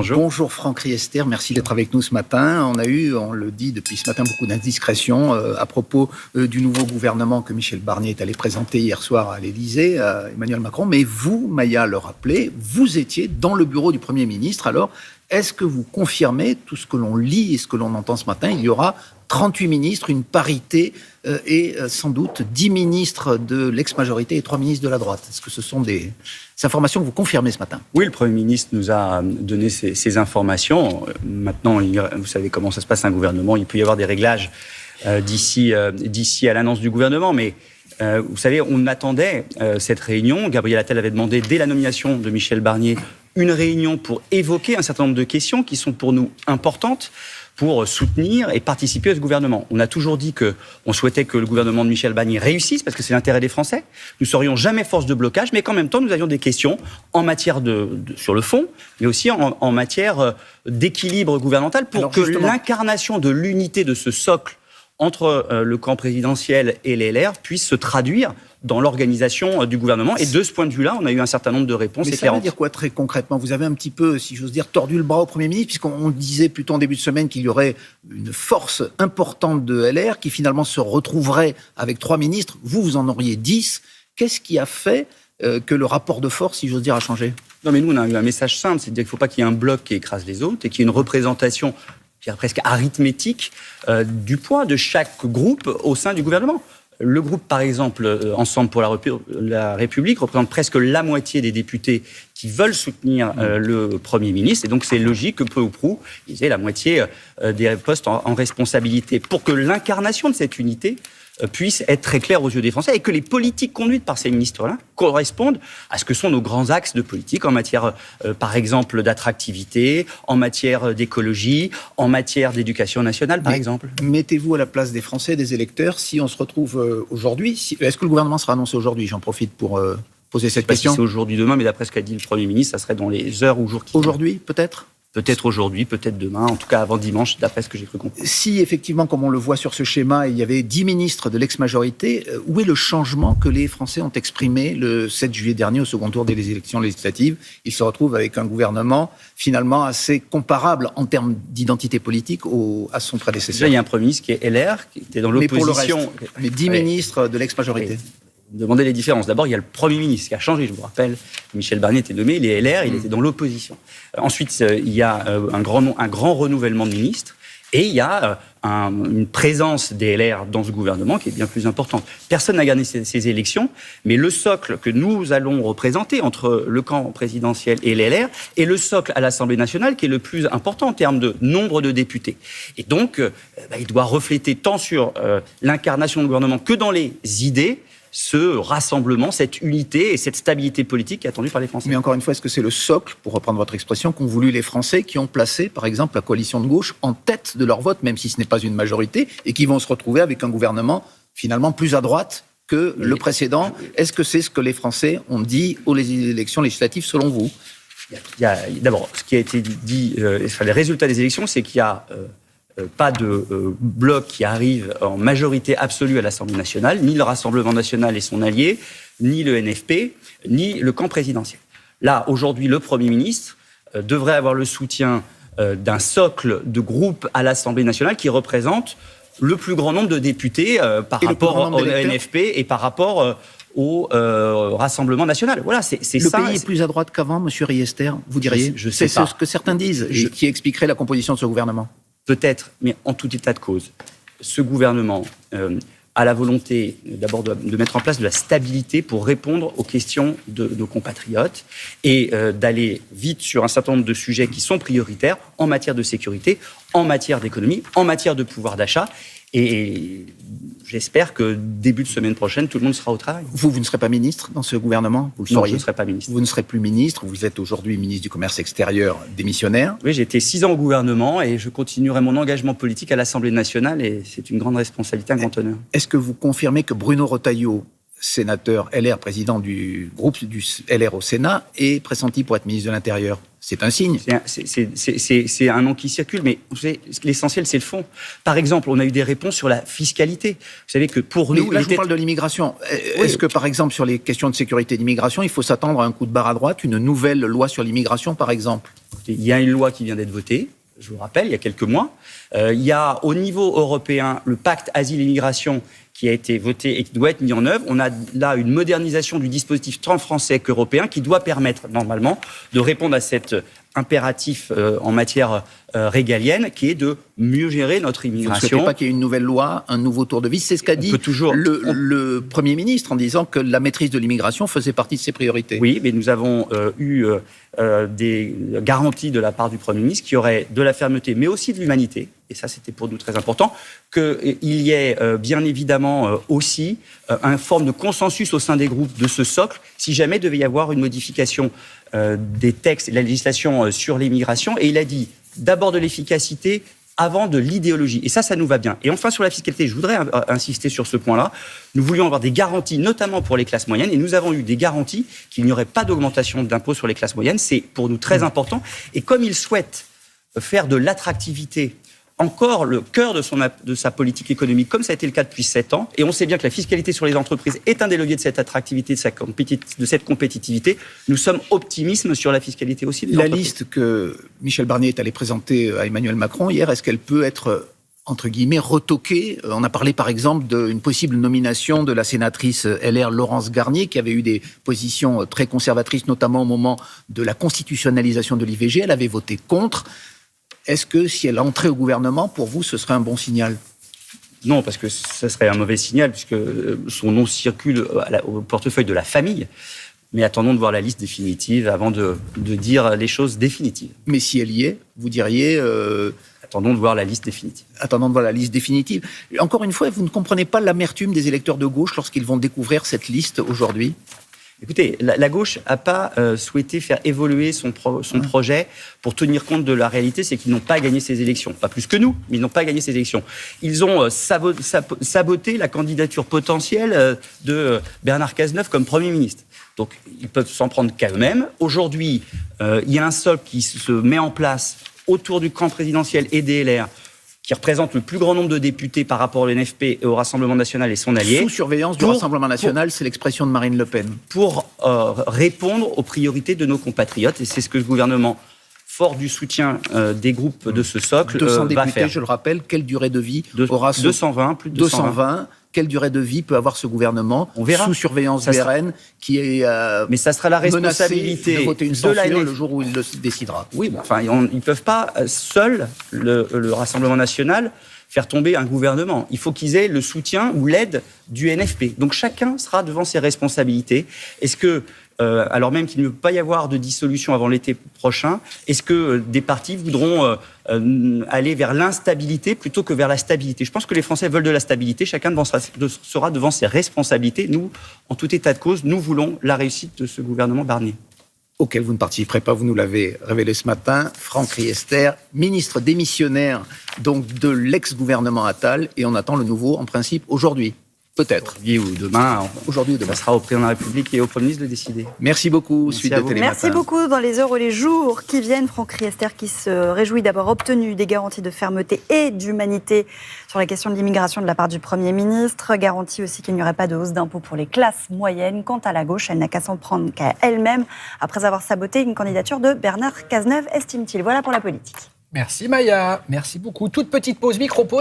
Bonjour. Bonjour Franck Riester, merci d'être avec nous ce matin. On le dit depuis ce matin, beaucoup d'indiscrétions à propos du nouveau gouvernement que Michel Barnier est allé présenter hier soir à l'Élysée, à Emmanuel Macron. Mais vous, Maya le rappelait, vous étiez dans le bureau du Premier ministre. Alors, est-ce que vous confirmez tout ce que l'on lit et ce que l'on entend ce matin? Il y aura 38 ministres, une parité et sans doute 10 ministres de l'ex-majorité et 3 ministres de la droite. Est-ce que ce sont des informations que vous confirmez ce matin? Oui, le Premier ministre nous a donné ces informations. Maintenant, vous savez comment ça se passe un gouvernement. Il peut y avoir des réglages d'ici à l'annonce du gouvernement. Mais vous savez, on attendait cette réunion. Gabriel Attal avait demandé, dès la nomination de Michel Barnier, une réunion pour évoquer un certain nombre de questions qui sont pour nous importantes, pour soutenir et participer à ce gouvernement. On a toujours dit qu'on souhaitait que le gouvernement de Michel Barnier réussisse, parce que c'est l'intérêt des Français. Nous ne serions jamais force de blocage, mais qu'en même temps, nous avions des questions en matière sur le fond, mais aussi en matière d'équilibre gouvernemental, pour que l'incarnation de l'unité de ce socle entre le camp présidentiel et les LR puisse se traduire dans l'organisation du gouvernement. Et de ce point de vue-là, on a eu un certain nombre de réponses éclairantes. Mais ça veut dire quoi très concrètement? Vous avez un petit peu, si j'ose dire, tordu le bras au Premier ministre, puisqu'on disait plutôt en début de semaine qu'il y aurait une force importante de LR qui finalement se retrouverait avec 3 ministres. Vous en auriez 10. Qu'est-ce qui a fait que le rapport de force, si j'ose dire, a changé? Non, mais nous, on a eu un message simple, c'est-à-dire qu'il ne faut pas qu'il y ait un bloc qui écrase les autres et qu'il y ait une représentation presque arithmétique du poids de chaque groupe au sein du gouvernement. Le groupe, par exemple, Ensemble pour la République, représente presque la moitié des députés qui veulent soutenir le Premier ministre. Et donc, c'est logique que peu ou prou, ils aient la moitié des postes en responsabilité. Pour que l'incarnation de cette unité puisse être très claire aux yeux des Français et que les politiques conduites par ces ministres-là correspondent à ce que sont nos grands axes de politique en matière, par exemple, d'attractivité, en matière d'écologie, en matière d'éducation nationale, par exemple. Mettez-vous à la place des Français, des électeurs, si on se retrouve aujourd'hui. Est-ce que le gouvernement sera annoncé aujourd'hui? J'en profite pour poser cette question. Si c'est aujourd'hui, demain, mais d'après ce qu'a dit le Premier ministre, ça serait dans les heures ou jours qui viennent. Aujourd'hui, peut-être? Peut-être aujourd'hui, peut-être demain, en tout cas avant dimanche, d'après ce que j'ai cru comprendre. Si effectivement, comme on le voit sur ce schéma, il y avait 10 ministres de l'ex-majorité, où est le changement que les Français ont exprimé le 7 juillet dernier au second tour des élections législatives? Ils se retrouvent avec un gouvernement finalement assez comparable en termes d'identité politique à son prédécesseur. Déjà, il y a un Premier ministre qui est LR, qui était dans l'opposition. Mais 10 ministres de l'ex-majorité. Demander les différences. D'abord, il y a le Premier ministre qui a changé. Je vous rappelle, Michel Barnier était nommé, il est LR, il était dans l'opposition. Ensuite, il y a un grand renouvellement de ministres et il y a une présence des LR dans ce gouvernement qui est bien plus importante. Personne n'a gagné ces élections, mais le socle que nous allons représenter entre le camp présidentiel et les LR est le socle à l'Assemblée nationale qui est le plus important en termes de nombre de députés. Et donc, il doit refléter tant sur l'incarnation du gouvernement que dans les idées, ce rassemblement, cette unité et cette stabilité politique qui est attendue par les Français. Mais encore une fois, est-ce que c'est le socle, pour reprendre votre expression, qu'ont voulu les Français qui ont placé, par exemple, la coalition de gauche en tête de leur vote, même si ce n'est pas une majorité, et qui vont se retrouver avec un gouvernement finalement plus à droite que le précédent? Est-ce que c'est ce que les Français ont dit aux élections législatives, selon vous? D'abord, ce qui a été dit, les résultats des élections, c'est qu'il y a pas de bloc qui arrive en majorité absolue à l'Assemblée nationale, ni le Rassemblement national et son allié, ni le NFP, ni le camp présidentiel. Là, aujourd'hui, le Premier ministre devrait avoir le soutien d'un socle de groupes à l'Assemblée nationale qui représente le plus grand nombre de députés par rapport au NFP et par rapport au Rassemblement national. Voilà, c'est le ça. Le pays est plus à droite qu'avant, monsieur Riester, vous diriez? C'est ce que certains disent, et qui expliquerait la composition de ce gouvernement. Peut-être, mais en tout état de cause, ce gouvernement a la volonté d'abord de mettre en place de la stabilité pour répondre aux questions de nos compatriotes et d'aller vite sur un certain nombre de sujets qui sont prioritaires en matière de sécurité, en matière d'économie, en matière de pouvoir d'achat. Et j'espère que début de semaine prochaine, tout le monde sera au travail. Vous ne serez pas ministre dans ce gouvernement? Vous le Non, seriez? je ne serai pas ministre. Vous ne serez plus ministre, vous êtes aujourd'hui ministre du Commerce extérieur démissionnaire. Oui, j'ai été 6 ans au gouvernement et je continuerai mon engagement politique à l'Assemblée nationale et c'est une grande responsabilité, un grand honneur. Est-ce que vous confirmez que Bruno Retailleau, sénateur LR, président du groupe du LR au Sénat, est pressenti pour être ministre de l'Intérieur? C'est un signe. C'est un nom qui circule, mais vous savez, l'essentiel, c'est le fond. Par exemple, on a eu des réponses sur la fiscalité. Vous savez que pour nous... Là, je vous parle de l'immigration. Est-ce que, par exemple, sur les questions de sécurité et d'immigration, il faut s'attendre à un coup de barre à droite, une nouvelle loi sur l'immigration, par exemple? Écoutez, il y a une loi qui vient d'être votée, je vous le rappelle, il y a quelques mois. Il y a au niveau européen le pacte asile et migration qui a été voté et qui doit être mis en œuvre. On a là une modernisation du dispositif tant français qu'européen qui doit permettre normalement de répondre à cet impératif en matière régalienne qui est de mieux gérer notre immigration. Vous ne souhaitez pas qu'il y ait une nouvelle loi, un nouveau tour de vis? C'est ce qu'a dit le Premier ministre en disant que la maîtrise de l'immigration faisait partie de ses priorités. Oui, mais nous avons eu des garanties de la part du Premier ministre qu'il y aurait de la fermeté, mais aussi de l'humanité. Et ça, c'était pour nous très important, qu'il y ait bien évidemment aussi une forme de consensus au sein des groupes de ce socle, si jamais devait y avoir une modification des textes et de la législation sur l'immigration. Et il a dit d'abord de l'efficacité avant de l'idéologie. Et ça nous va bien. Et enfin, sur la fiscalité, je voudrais insister sur ce point-là. Nous voulions avoir des garanties, notamment pour les classes moyennes, et nous avons eu des garanties qu'il n'y aurait pas d'augmentation d'impôts sur les classes moyennes. C'est pour nous très important. Et comme il souhaite faire de l'attractivité encore le cœur de sa politique économique, comme ça a été le cas depuis 7 ans. Et on sait bien que la fiscalité sur les entreprises est un des leviers de cette attractivité, de cette compétitivité. Nous sommes optimistes sur la fiscalité aussi des entreprises. La liste que Michel Barnier est allé présenter à Emmanuel Macron hier, est-ce qu'elle peut être, entre guillemets, retoquée? On a parlé par exemple d'une possible nomination de la sénatrice LR Laurence Garnier, qui avait eu des positions très conservatrices, notamment au moment de la constitutionnalisation de l'IVG. Elle avait voté contre. Est-ce que si elle entrait au gouvernement, pour vous, ce serait un bon signal? Non, parce que ce serait un mauvais signal, puisque son nom circule au portefeuille de la famille. Mais attendons de voir la liste définitive avant de dire les choses définitives. Mais si elle y est, vous diriez... Attendons de voir la liste définitive. Attendons de voir la liste définitive. Encore une fois, vous ne comprenez pas l'amertume des électeurs de gauche lorsqu'ils vont découvrir cette liste aujourd'hui? Écoutez, la gauche n'a pas souhaité faire évoluer son projet pour tenir compte de la réalité, c'est qu'ils n'ont pas gagné ces élections. Pas plus que nous, mais ils n'ont pas gagné ces élections. Ils ont saboté la candidature potentielle de Bernard Cazeneuve comme Premier ministre. Donc, ils peuvent s'en prendre qu'à eux-mêmes. Aujourd'hui, il y a un socle qui se met en place autour du camp présidentiel et des LR, qui représente le plus grand nombre de députés par rapport au NFP et au Rassemblement national et son allié. Sous surveillance du Rassemblement national, c'est l'expression de Marine Le Pen. Pour répondre aux priorités de nos compatriotes. Et c'est ce que le gouvernement, fort du soutien des groupes de ce socle, 200 va députés, faire. Je le rappelle, quelle durée de vie aura ce... 220, plus de 220. Quelle durée de vie peut avoir ce gouvernement? On verra. Sous surveillance du RN, qui est mais ça sera la responsabilité de voter une censure le jour où il le décidera. Oui, bon, enfin, ils ne peuvent pas seuls, le Rassemblement national, faire tomber un gouvernement. Il faut qu'ils aient le soutien ou l'aide du NFP. Donc chacun sera devant ses responsabilités. Est-ce que, alors même qu'il ne peut pas y avoir de dissolution avant l'été prochain, est-ce que des partis voudront aller vers l'instabilité plutôt que vers la stabilité? Je pense que les Français veulent de la stabilité. Chacun sera devant ses responsabilités. Nous, en tout état de cause, nous voulons la réussite de ce gouvernement Barnier. Auquel vous ne participerez pas, vous nous l'avez révélé ce matin. Franck Riester, ministre démissionnaire donc de l'ex-gouvernement Attal, et on attend le nouveau, en principe, aujourd'hui. Peut-être. Aujourd'hui ou demain. Aujourd'hui ou demain. Ça sera au président de la République et au Premier ministre de décider. Merci beaucoup. Merci Suite de Télématin. Merci beaucoup. Dans les heures ou les jours qui viennent, Franck Riester qui se réjouit d'avoir obtenu des garanties de fermeté et d'humanité sur la question de l'immigration de la part du Premier ministre. Garantie aussi qu'il n'y aurait pas de hausse d'impôts pour les classes moyennes. Quant à la gauche, elle n'a qu'à s'en prendre qu'à elle-même après avoir saboté une candidature de Bernard Cazeneuve, estime-t-il. Voilà pour la politique. Merci Maya, merci beaucoup. Toute petite pause, micro-pause.